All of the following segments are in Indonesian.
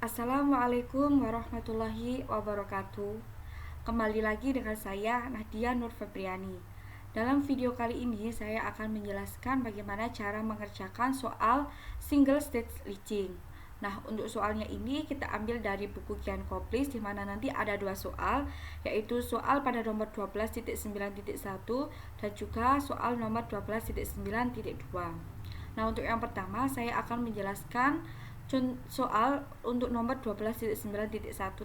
Assalamualaikum warahmatullahi wabarakatuh. Kembali lagi dengan saya Nadia Nur Febriani. Dalam video kali ini saya akan menjelaskan bagaimana cara mengerjakan soal single stage leaching. Nah, untuk soalnya ini kita ambil dari buku Kian Koplis, di mana nanti ada dua soal, yaitu soal pada nomor 12.9.1 dan juga soal nomor 12.9.2. Nah, untuk yang pertama saya akan menjelaskan soal untuk nomor 12.9.1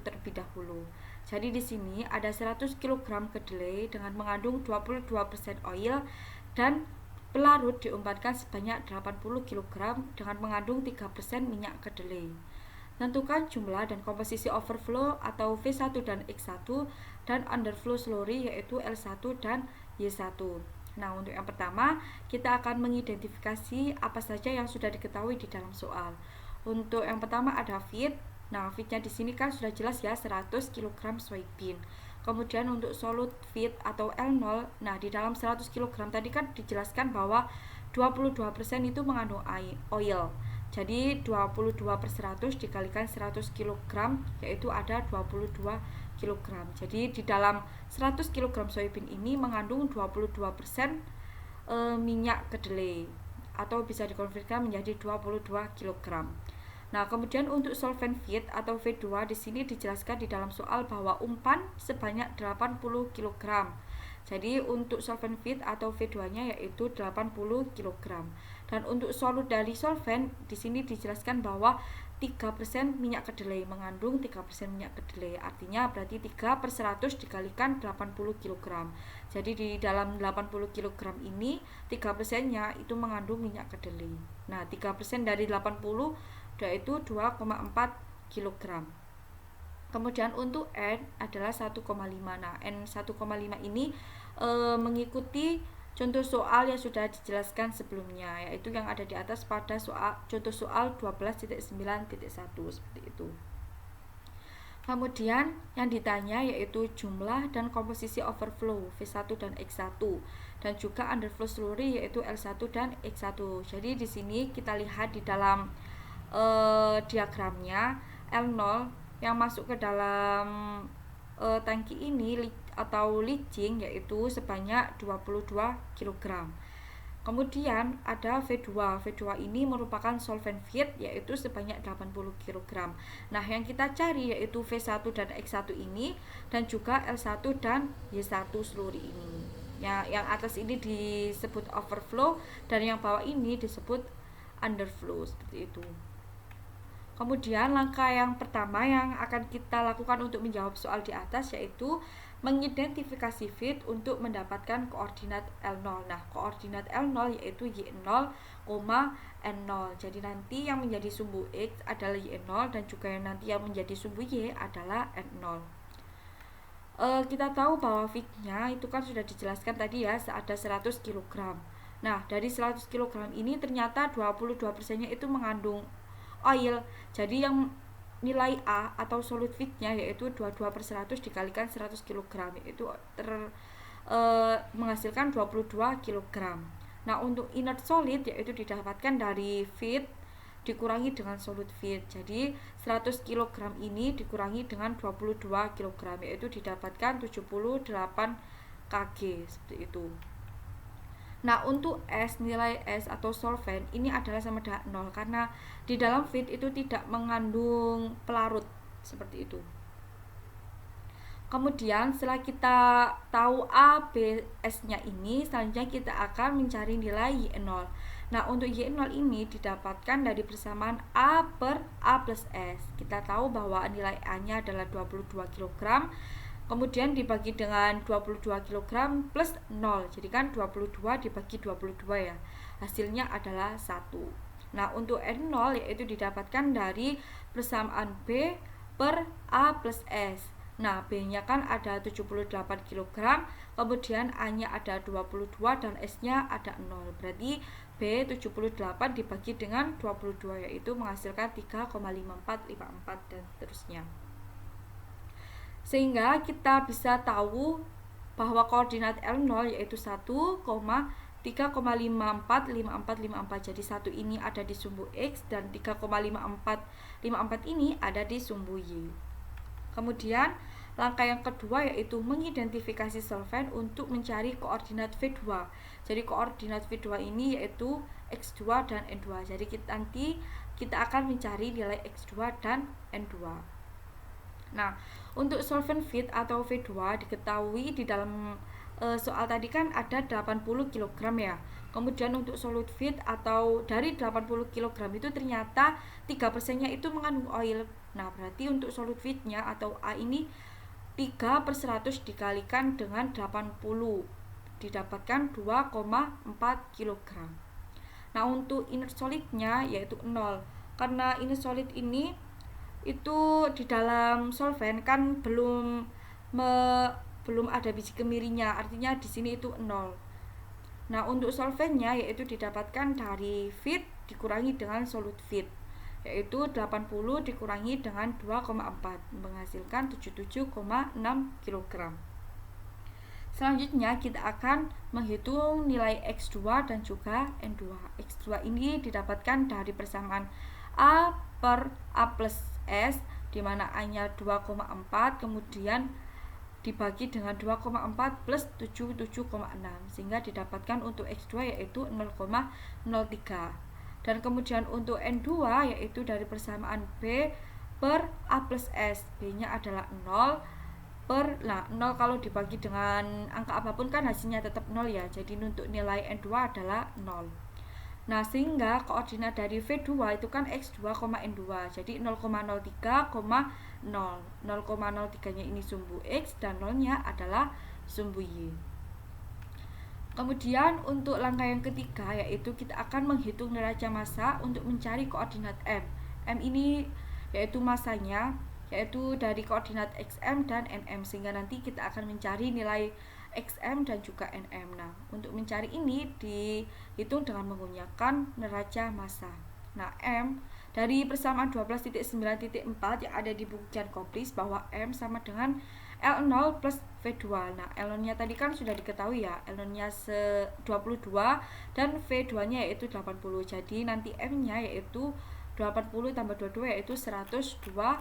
terlebih dahulu. Jadi di sini ada 100 kg kedelai dengan mengandung 22% oil dan pelarut diumpankan sebanyak 80 kg dengan mengandung 3% minyak kedelai. Tentukan jumlah dan komposisi overflow atau V1 dan X1 dan underflow slurry yaitu L1 dan Y1. Nah, untuk yang pertama, kita akan mengidentifikasi apa saja yang sudah diketahui di dalam soal. Untuk yang pertama ada feed. Nah, feednya di sini kan sudah jelas ya, 100 kg soybean. Kemudian untuk solid feed atau L0, nah di dalam 100 kg tadi kan dijelaskan bahwa 22% itu mengandung oil. Jadi 22/100 dikalikan 100 kg yaitu ada 22 kg. Jadi di dalam 100 kg soybean ini mengandung 22% minyak kedelai atau bisa dikonversikan menjadi 22 kg. Nah, kemudian untuk solvent feed atau V2 di sini dijelaskan di dalam soal bahwa umpan sebanyak 80 kg. Jadi untuk solvent feed atau V2-nya yaitu 80 kg. Dan untuk solut dari solvent di sini dijelaskan bahwa 3% minyak kedelai, mengandung 3% minyak kedelai. Artinya berarti 3/100 dikalikan 80 kg. Jadi di dalam 80 kg ini 3%-nya itu mengandung minyak kedelai. Nah, 3% dari 80 yaitu 2,4 kg. Kemudian untuk N adalah 1,5. Nah, N1,5 ini mengikuti contoh soal yang sudah dijelaskan sebelumnya, yaitu yang ada di atas pada contoh soal 12.9.1 seperti itu. Kemudian yang ditanya yaitu jumlah dan komposisi overflow V1 dan X1 dan juga underflow slurry yaitu L1 dan X1. Jadi di sini kita lihat di dalam diagramnya L0 yang masuk ke dalam tangki ini atau leaching yaitu sebanyak 22 kg. Kemudian ada V2. V2 ini merupakan solvent feed yaitu sebanyak 80 kg. Nah, yang kita cari yaitu V1 dan X1 ini dan juga L1 dan Y1 slurry ini. Ya, yang atas ini disebut overflow dan yang bawah ini disebut underflow seperti itu. Kemudian langkah yang pertama yang akan kita lakukan untuk menjawab soal di atas yaitu mengidentifikasi feed untuk mendapatkan koordinat L0. Nah, koordinat L0 yaitu Y0, N0. Jadi nanti yang menjadi sumbu X adalah Y0 dan juga yang nanti yang menjadi sumbu Y adalah N0. Kita tahu bahwa feednya itu kan sudah dijelaskan tadi ya, ada 100 kg. Nah, dari 100 kg ini ternyata 22%-nya itu mengandung oil. Jadi yang nilai A atau solid feednya yaitu 22/100 dikalikan 100 kg yaitu menghasilkan 22 kg. Nah, untuk inert solid yaitu didapatkan dari feed dikurangi dengan solid feed. Jadi 100 kg ini dikurangi dengan 22 kg yaitu didapatkan 78 kg seperti itu. Nah, untuk S, nilai S atau solvent ini adalah sama dengan 0 karena di dalam feed itu tidak mengandung pelarut seperti itu. Kemudian setelah kita tahu A, B, S-nya ini, selanjutnya kita akan mencari nilai Y0. Nah, untuk Y0 ini didapatkan dari persamaan A per A plus S. Kita tahu bahwa nilai A-nya adalah 22 kg. Kemudian dibagi dengan 22 kg plus 0. Jadi kan 22 dibagi 22 ya. Hasilnya adalah 1. Nah, untuk N0 yaitu didapatkan dari persamaan B per A plus S. Nah, B-nya kan ada 78 kg, kemudian A-nya ada 22 dan S-nya ada 0. Berarti B 78 dibagi dengan 22 yaitu menghasilkan 3,5454 dan seterusnya. Sehingga kita bisa tahu bahwa koordinat L0 yaitu 1,3 3,545454. Jadi satu ini ada di sumbu X dan 3,5454 ini ada di sumbu Y. Kemudian langkah yang kedua yaitu mengidentifikasi solvent untuk mencari koordinat V2. Jadi koordinat V2 ini yaitu X2 dan N2. Jadi nanti kita akan mencari nilai X2 dan N2. Nah, untuk solvent fit atau V2 diketahui di dalam soal tadi kan ada 80 kg ya. Kemudian untuk solute fit atau dari 80 kg itu ternyata 3%-nya itu mengandung oil. Nah, berarti untuk solute fitnya atau A ini 3/100 dikalikan dengan 80 didapatkan 2,4 kg. Nah, untuk inert solidnya yaitu 0. Karena inert solid ini itu di dalam solvent kan belum ada biji kemirinya, artinya di sini itu 0. Nah, untuk solventnya yaitu didapatkan dari fit dikurangi dengan solute fit, yaitu 80 dikurangi dengan 2,4 menghasilkan 77,6 kg. Selanjutnya kita akan menghitung nilai X2 dan juga N2. X2 ini didapatkan dari persamaan A per A plus S, di mana A-nya 2,4 kemudian dibagi dengan 2,4 plus 77,6 sehingga didapatkan untuk X2 yaitu 0,03. Dan kemudian untuk N2 yaitu dari persamaan B per A plus S, B-nya adalah 0 kalau dibagi dengan angka apapun kan hasilnya tetap 0 ya. Jadi untuk nilai N2 adalah 0. Nah, sehingga koordinat dari V2 itu kan X2, N2. Jadi 0,03, 0,03-nya ini sumbu X dan 0-nya adalah sumbu Y. Kemudian untuk langkah yang ketiga yaitu kita akan menghitung neraca massa untuk mencari koordinat M. M ini yaitu massanya yaitu dari koordinat XM dan NM, sehingga nanti kita akan mencari nilai XM dan juga NM. Nah, untuk mencari ini dihitung dengan menggunakan neraca massa. Nah, M dari persamaan 12.9.4 yang ada di buku Jan Koplis bahwa M sama dengan L0 plus V2. Nah, L0-nya tadi kan sudah diketahui ya, L0-nya 22 dan V2-nya yaitu 80. Jadi nanti M-nya yaitu 80 tambah 22 yaitu 102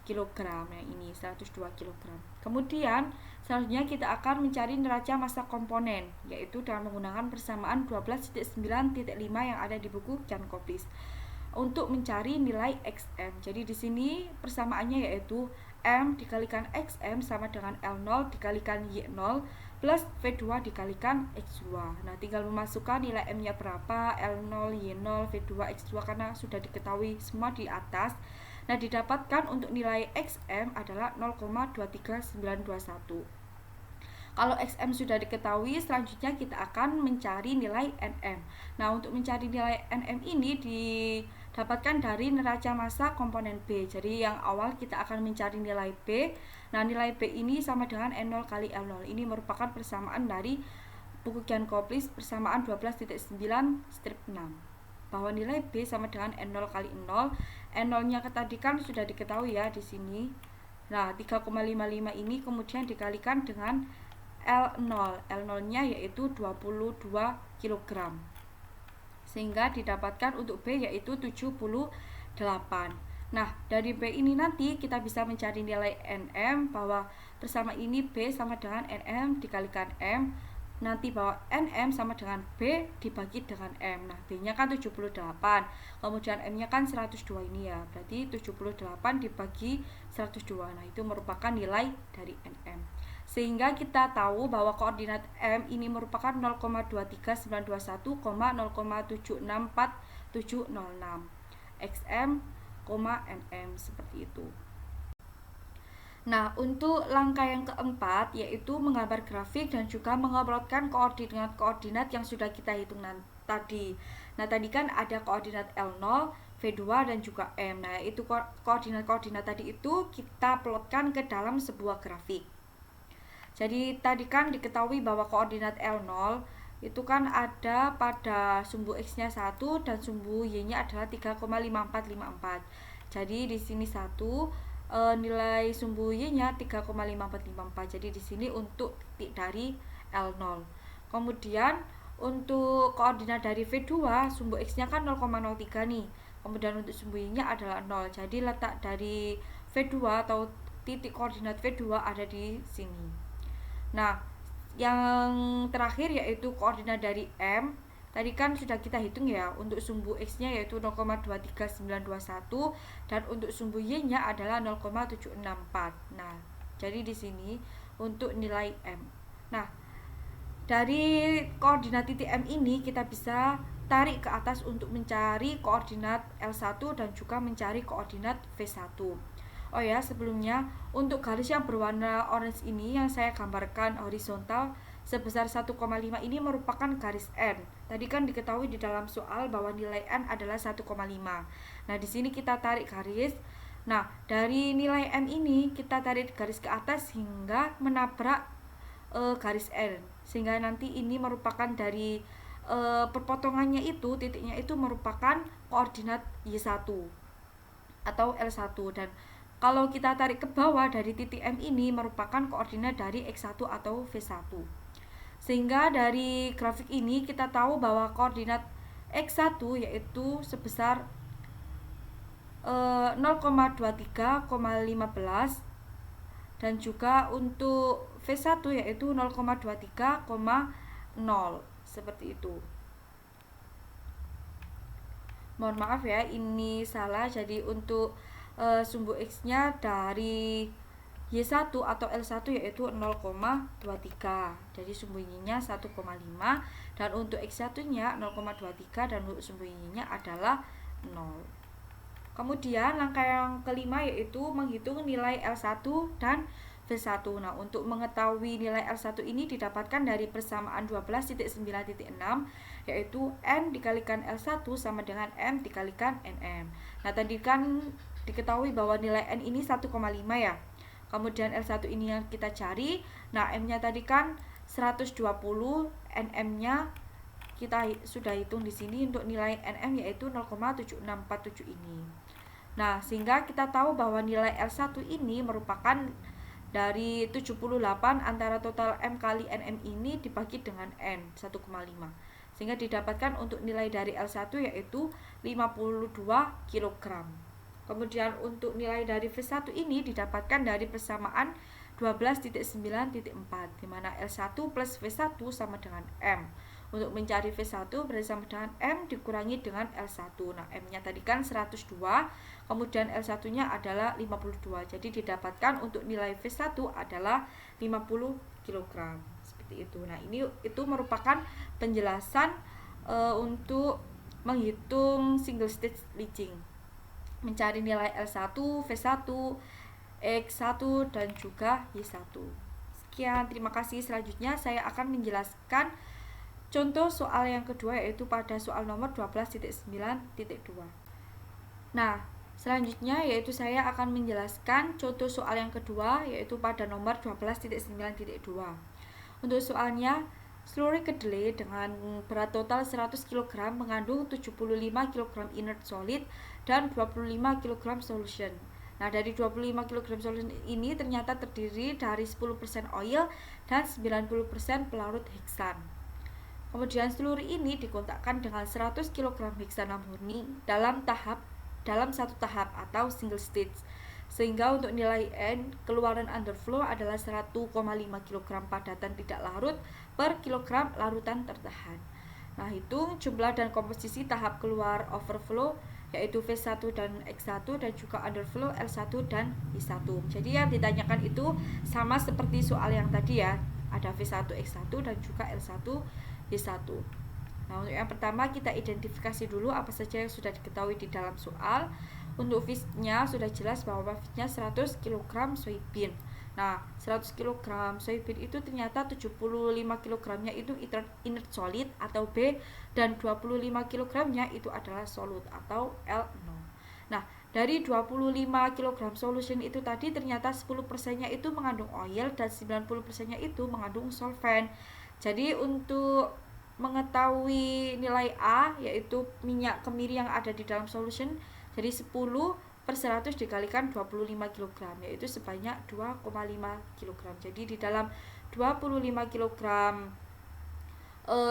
kilogram. Nah, ini 102 kg. Kemudian selanjutnya kita akan mencari neraca massa komponen yaitu dengan menggunakan persamaan 12.9.5 yang ada di buku Jan Koplis untuk mencari nilai XM. Jadi di sini persamaannya yaitu M dikalikan XM sama dengan L0 dikalikan Y0 plus V2 dikalikan X2. Nah, tinggal memasukkan nilai M-nya berapa, L0, Y0, V2, X2 karena sudah diketahui semua di atas. Nah, didapatkan untuk nilai XM adalah 0,23921. Kalau XM sudah diketahui, selanjutnya kita akan mencari nilai NM. Nah, untuk mencari nilai NM ini didapatkan dari neraca massa komponen B. Jadi yang awal kita akan mencari nilai B. Nah, nilai B ini sama dengan N0 kali L0. Ini merupakan persamaan dari buku Jan Koplis persamaan 12.9/6. Bahwa nilai B sama dengan N0 kali 0. N0-nya tadi kan sudah diketahui ya di sini. Nah, 3,55 ini kemudian dikalikan dengan L0. L0-nya yaitu 22 kg. Sehingga didapatkan untuk B yaitu 78. Nah, dari B ini nanti kita bisa mencari nilai NM bahwa bersama ini B sama dengan NM dikalikan M. Nanti bahwa NM sama dengan B dibagi dengan M. Nah, B-nya kan 78. Kemudian M-nya kan 102 ini ya. Berarti 78 dibagi 102. Nah, itu merupakan nilai dari NM. Sehingga kita tahu bahwa koordinat M ini merupakan 0,23921, 0,764706. XM, NM seperti itu. Nah, untuk langkah yang keempat yaitu menggambar grafik dan juga menguploadkan koordinat-koordinat yang sudah kita hitung tadi. Nah, tadi kan ada koordinat L0, V2 dan juga M. Nah, itu koordinat-koordinat tadi itu kita plotkan ke dalam sebuah grafik. Jadi tadi kan diketahui bahwa koordinat L0 itu kan ada pada sumbu X-nya 1 dan sumbu Y-nya adalah 3,5454. Jadi di sini 1 nilai sumbu Y-nya 3,5454. Jadi di sini untuk titik dari L0. Kemudian untuk koordinat dari V2 sumbu X nya kan 0,03 nih, kemudian untuk sumbu Y-nya adalah 0. Jadi letak dari V2 atau titik koordinat V2 ada di sini. Nah, yang terakhir yaitu koordinat dari M. Tadi kan sudah kita hitung ya, untuk sumbu X-nya yaitu 0,23921 dan untuk sumbu Y-nya adalah 0,764. Nah, jadi di sini untuk nilai M. Nah, dari koordinat titik M ini kita bisa tarik ke atas untuk mencari koordinat L1 dan juga mencari koordinat V1. Oh ya, sebelumnya untuk garis yang berwarna orange ini yang saya gambarkan horizontal sebesar 1,5 ini merupakan garis N. Tadi kan diketahui di dalam soal bahwa nilai N adalah 1,5. Nah, di sini kita tarik garis. Nah, dari nilai M ini kita tarik garis ke atas hingga menabrak garis N. Sehingga nanti ini merupakan dari perpotongannya itu, titiknya itu merupakan koordinat Y1 atau L1, dan kalau kita tarik ke bawah dari titik M ini merupakan koordinat dari X1 atau V1. Sehingga dari grafik ini kita tahu bahwa koordinat X1 yaitu sebesar 0,23,15 dan juga untuk V1 yaitu 0,23,0 seperti itu. Mohon maaf ya, ini salah. Jadi untuk sumbu X-nya dari Y1 atau L1 yaitu 0,23. Jadi sumbu Y-nya 1,5 dan untuk X1-nya 0,23 dan untuk sumbu Y-nya adalah 0. Kemudian langkah yang kelima yaitu menghitung nilai L1 dan V1. Nah, untuk mengetahui nilai L1 ini didapatkan dari persamaan 12.9.6 yaitu N dikalikan L1 sama dengan M dikalikan NM. Nah, tadi kan diketahui bahwa nilai N ini 1,5 ya. Kemudian L1 ini yang kita cari. Nah, M-nya tadi kan 120, NM-nya kita sudah hitung di sini untuk nilai NM yaitu 0,7647 ini. Nah, sehingga kita tahu bahwa nilai L1 ini merupakan dari 78 antara total M kali NM ini dibagi dengan N 1,5. Sehingga didapatkan untuk nilai dari L1 yaitu 52 kg. Kemudian untuk nilai dari V1 ini didapatkan dari persamaan 12.9.4 di mana L1 plus V1 sama dengan M. Untuk mencari V1 berarti sama dengan M dikurangi dengan L1. Nah, M-nya tadi kan 102, kemudian L1-nya adalah 52. Jadi didapatkan untuk nilai V1 adalah 50 kg. Seperti itu. Nah, itu merupakan penjelasan untuk menghitung single stage leaching, mencari nilai L1, V1, X1 dan juga Y1. Sekian, terima kasih. Selanjutnya saya akan menjelaskan contoh soal yang kedua yaitu pada soal nomor 12.9.2. Nah, selanjutnya yaitu saya akan menjelaskan contoh soal yang kedua yaitu pada nomor 12.9.2. Untuk soalnya, seluruh kedelai dengan berat total 100 kg mengandung 75 kg inert solid dan 25 kg solution. Nah, dari 25 kg solution ini ternyata terdiri dari 10% oil dan 90% pelarut heksan. Kemudian seluruh ini dikontakkan dengan 100 kg heksana murni dalam satu tahap atau single stage. Sehingga untuk nilai N keluaran underflow adalah 1,5 kg padatan tidak larut per kilogram larutan tertahan. Nah, hitung jumlah dan komposisi tahap keluar overflow yaitu V1 dan X1 dan juga underflow L1 dan Y1. Jadi yang ditanyakan itu sama seperti soal yang tadi ya, ada V1 X1 dan juga L1 Y1. Nah, untuk yang pertama kita identifikasi dulu apa saja yang sudah diketahui di dalam soal. Untuk feed-nya sudah jelas bahwa feed-nya 100 kg soybean. Nah, 100 kg soybean itu ternyata 75 kg-nya itu inert solid atau B dan 25 kg-nya itu adalah solid atau L0. Nah, dari 25 kg solution itu tadi ternyata 10%-nya itu mengandung oil dan 90%-nya itu mengandung solvent. Jadi untuk mengetahui nilai A yaitu minyak kemiri yang ada di dalam solution, jadi 10/100 dikalikan 25 kg yaitu sebanyak 2,5 kg. Jadi di dalam 25 kg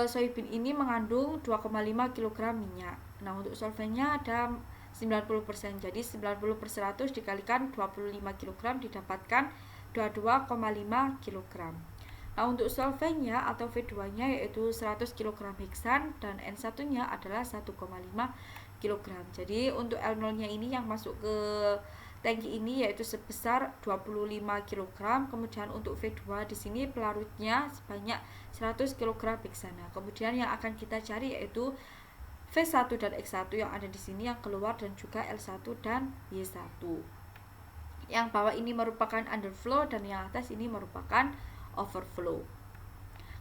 soybean ini mengandung 2,5 kg minyak. Nah, untuk solvennya ada 90%. Jadi 90 per 100 dikalikan 25 kg didapatkan 22,5 kg. Nah, untuk solvennya atau V2-nya yaitu 100 kg heksan dan N1-nya adalah 1,5 kg. Jadi untuk L0-nya ini yang masuk ke tangki ini yaitu sebesar 25 kg. Kemudian untuk V2 di sini pelarutnya sebanyak 100 kg heksana. Kemudian yang akan kita cari yaitu V1 dan X1 yang ada di sini yang keluar dan juga L1 dan Y1. Yang bawah ini merupakan underflow dan yang atas ini merupakan overflow.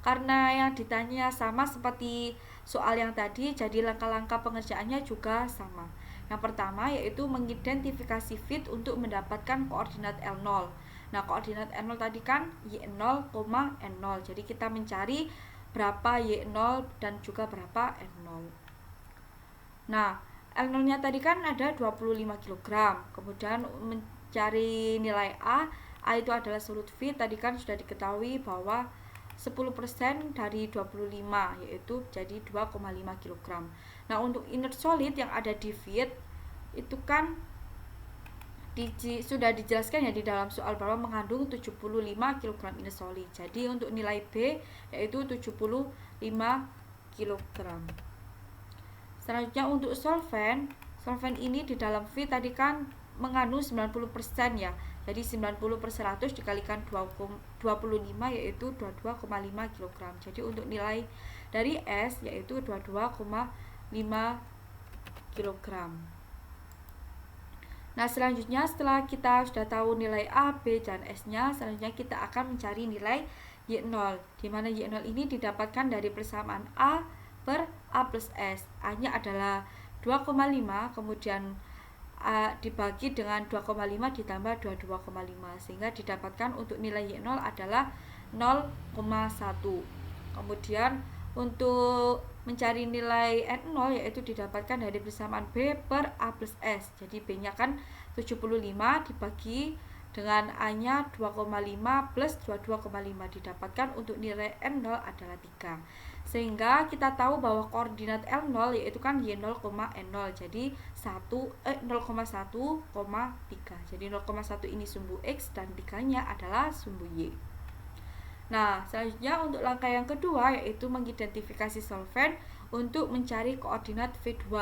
Karena yang ditanya sama seperti soal yang tadi, jadi langkah-langkah pengerjaannya juga sama. Yang pertama yaitu mengidentifikasi fit untuk mendapatkan koordinat L0. Nah, koordinat L0 tadi kan Y0, N0. Jadi kita mencari berapa Y0 dan juga berapa N0. Nah, L0-nya tadi kan ada 25 kg. Kemudian mencari nilai A itu adalah solut fit. Tadi kan sudah diketahui bahwa 10% dari 25 yaitu jadi 2,5 kg. Nah, untuk inert solid yang ada di fit itu kan sudah dijelaskan ya di dalam soal bahwa mengandung 75 kg inert solid. Jadi untuk nilai B yaitu 75 kg. Selanjutnya untuk solvent ini di dalam fit tadi kan mengandung 90% ya. Jadi 90 per 100 dikalikan 25 yaitu 22,5 kg. Jadi untuk nilai dari S yaitu 22,5 kg. Nah, selanjutnya setelah kita sudah tahu nilai A, B, dan S-nya, selanjutnya kita akan mencari nilai Y0. Di mana Y0 ini didapatkan dari persamaan A per A plus S. A-nya adalah 2,5, kemudian A dibagi dengan 2,5 ditambah 22,5 sehingga didapatkan untuk nilai Y0 adalah 0,1. Kemudian untuk mencari nilai N0 yaitu didapatkan dari persamaan B per A plus S. Jadi B-nya kan 75 dibagi dengan A-nya 2,5 plus 22,5 didapatkan untuk nilai N0 adalah 3. Sehingga kita tahu bahwa koordinat L0 yaitu kan Y0, N0. Jadi 0,1,3. Jadi 0,1 ini sumbu X dan 3-nya adalah sumbu Y. Nah, selanjutnya untuk langkah yang kedua yaitu mengidentifikasi solvent untuk mencari koordinat V2.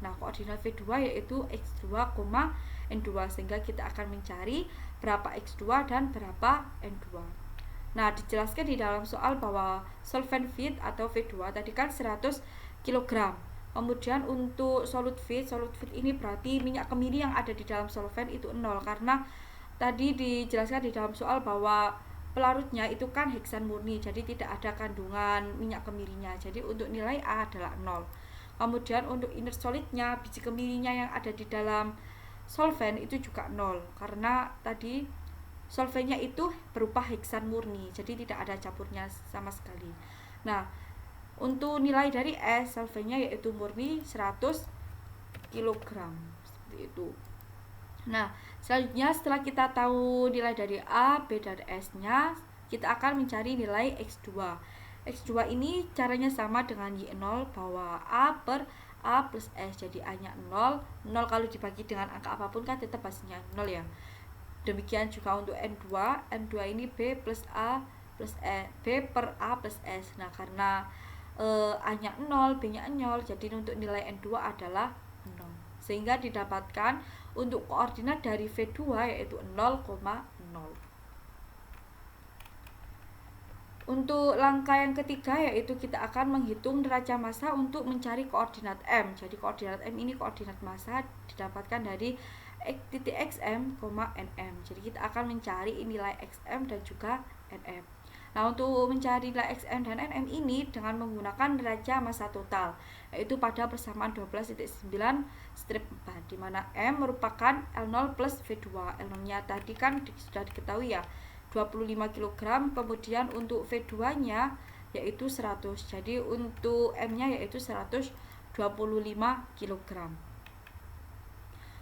Nah, koordinat V2 yaitu X2, N2 sehingga kita akan mencari berapa X2 dan berapa N2. Nah, dijelaskan di dalam soal bahwa solvent fit atau V2 tadi kan 100 kg. Kemudian untuk solute fit ini berarti minyak kemiri yang ada di dalam solvent itu 0 karena tadi dijelaskan di dalam soal bahwa pelarutnya itu kan heksan murni, jadi tidak ada kandungan minyak kemirinya. Jadi untuk nilai A adalah 0. Kemudian untuk inert solidnya, biji kemirinya yang ada di dalam solvent itu juga 0 karena tadi solventnya itu berupa heksan murni, jadi tidak ada campurnya sama sekali. Nah, untuk nilai dari S solventnya yaitu murni 100 kg seperti itu. Nah, selanjutnya setelah kita tahu nilai dari A, B, dan S-nya, kita akan mencari nilai X2. X2 ini caranya sama dengan Y0 bahwa A per A plus S. Jadi A-nya 0. 0 kalau dibagi dengan angka apapun kan tetap hasilnya 0 ya. Demikian juga untuk N2. N2 ini B plus A plus E. B per A plus S. Nah, karena A-nya 0, B-nya 0, jadi untuk nilai N2 adalah 0. Sehingga didapatkan untuk koordinat dari V2 yaitu 0,0. Untuk langkah yang ketiga yaitu kita akan menghitung neraca massa untuk mencari koordinat M. Jadi koordinat M ini koordinat massa didapatkan dari titik XM, NM. Jadi kita akan mencari nilai XM dan juga NM. Nah, untuk mencari nilai XM dan NM ini dengan menggunakan neraca massa total yaitu pada persamaan 12.9/4 di mana M merupakan L0 plus V2. L0-nya tadi kan sudah diketahui ya 25 kg, kemudian untuk V2-nya yaitu 100. Jadi untuk M-nya yaitu 125 kg.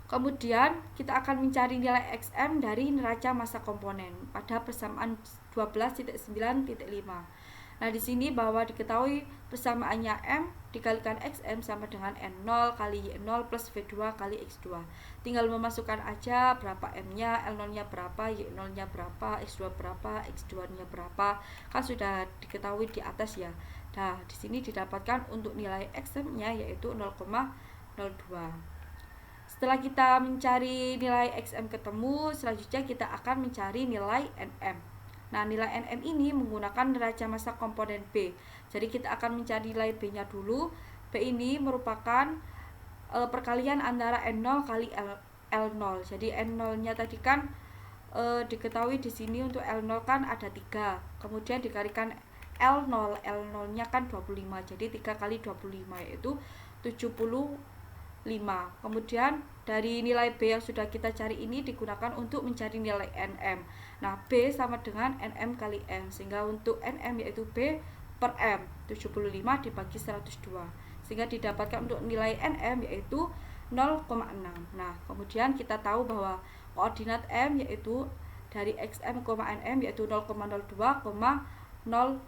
Kemudian kita akan mencari nilai XM dari neraca massa komponen pada persamaan 12.9.5. Nah, di sini bahwa diketahui persamaannya M dikalikan XM sama dengan N0 kali Y0 plus V2 kali X2. Tinggal memasukkan aja berapa M-nya, L0-nya berapa, Y0-nya berapa, X2 berapa, X2-nya berapa. Kan sudah diketahui di atas ya. Nah, di sini didapatkan untuk nilai XM-nya yaitu 0,02. Setelah kita mencari nilai XM ketemu, selanjutnya kita akan mencari nilai NM. Nah, nilai NM ini menggunakan neraca massa komponen B. Jadi kita akan mencari nilai B-nya dulu. B ini merupakan perkalian antara N0 kali L0. Jadi N0-nya tadi kan diketahui di sini untuk L0 kan ada 3. Kemudian dikalikan L0. L0-nya kan 25. Jadi 3 kali 25 yaitu 75. Kemudian dari nilai B yang sudah kita cari ini digunakan untuk mencari nilai NM. Nah, B sama dengan NM kali M, sehingga untuk NM yaitu B per M 75 dibagi 102, sehingga didapatkan untuk nilai NM yaitu 0,6. Nah, kemudian kita tahu bahwa koordinat M yaitu dari XM, NM yaitu 0,02, 0,6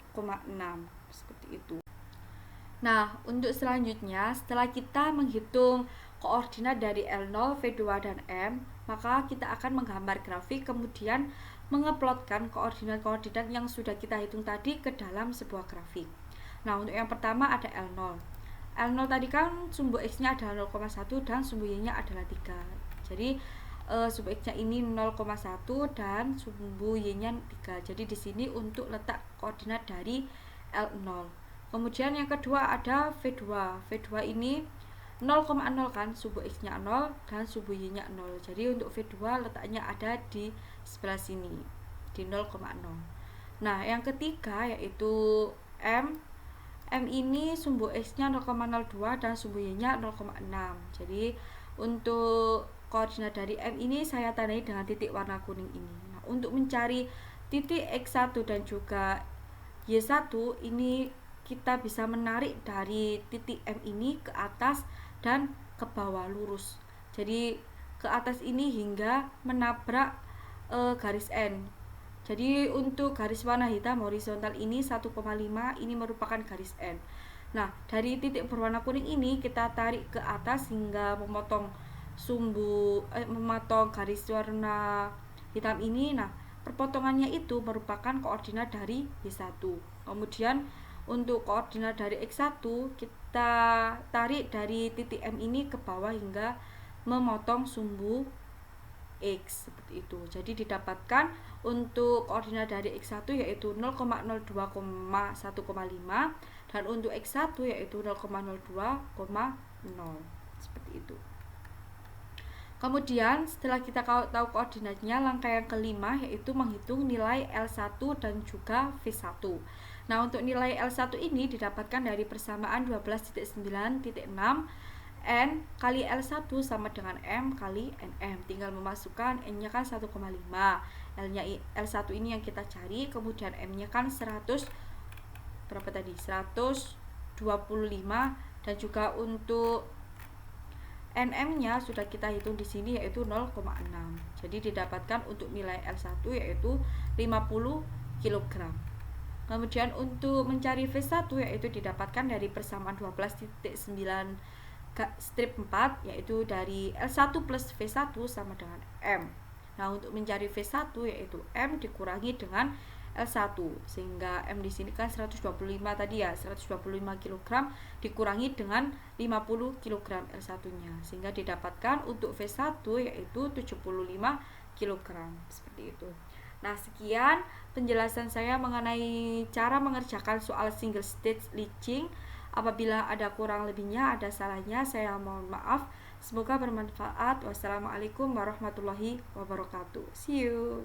seperti itu. Nah, untuk selanjutnya setelah kita menghitung koordinat dari L0, V2 dan M, maka kita akan menggambar grafik kemudian mengeplotkan koordinat-koordinat yang sudah kita hitung tadi ke dalam sebuah grafik. Nah, untuk yang pertama ada L0. L0 tadi kan sumbu X-nya adalah 0,1 dan sumbu Y-nya adalah 3. Jadi sumbu X-nya ini 0,1 dan sumbu Y-nya 3. Jadi di sini untuk letak koordinat dari L0. Kemudian yang kedua ada V2. V2 ini 0,0 kan, sumbu X-nya 0 dan sumbu Y-nya 0. Jadi untuk V2 letaknya ada di sebelah sini, di 0,0. Nah, yang ketiga yaitu M. M ini sumbu X-nya 0,02 dan sumbu Y-nya 0,6. Jadi untuk koordinat dari M ini saya tandai dengan titik warna kuning ini. Nah, untuk mencari titik X1 dan juga Y1 ini kita bisa menarik dari titik M ini ke atas dan ke bawah lurus. Jadi ke atas ini hingga menabrak garis N. Jadi untuk garis warna hitam horizontal ini 1,5 ini merupakan garis N. Nah, dari titik berwarna kuning ini kita tarik ke atas hingga memotong memotong garis warna hitam ini. Nah, perpotongannya itu merupakan koordinat dari Y1. Kemudian untuk koordinat dari X1 kita tarik dari titik M ini ke bawah hingga memotong sumbu X seperti itu. Jadi didapatkan untuk koordinat dari X1 yaitu 0,02,1,5 dan untuk X1 yaitu 0,02,0 seperti itu. Kemudian setelah kita tahu koordinatnya, langkah yang kelima yaitu menghitung nilai L1 dan juga V1. Nah, untuk nilai L1 ini didapatkan dari persamaan 12.9.6 N kali L1 sama dengan M kali NM. Tinggal memasukkan N-nya kan 1,5, L-nya L1 ini yang kita cari, kemudian M-nya kan 100 berapa tadi? 125 dan juga untuk NM-nya sudah kita hitung di sini yaitu 0,6. Jadi didapatkan untuk nilai L1 yaitu 50 kg. Kemudian untuk mencari V1 yaitu didapatkan dari persamaan 12.9 strip 4 yaitu dari L1 plus V1 sama dengan M. Nah, untuk mencari V1 yaitu M dikurangi dengan L1, sehingga M di sini kan 125 tadi ya, 125 kg dikurangi dengan 50 kg L1-nya, sehingga didapatkan untuk V1 yaitu 75 kg seperti itu. Nah, sekian penjelasan saya mengenai cara mengerjakan soal single stage leaching. Apabila ada kurang lebihnya, ada salahnya, saya mohon maaf. Semoga bermanfaat. Wassalamualaikum warahmatullahi wabarakatuh. See you.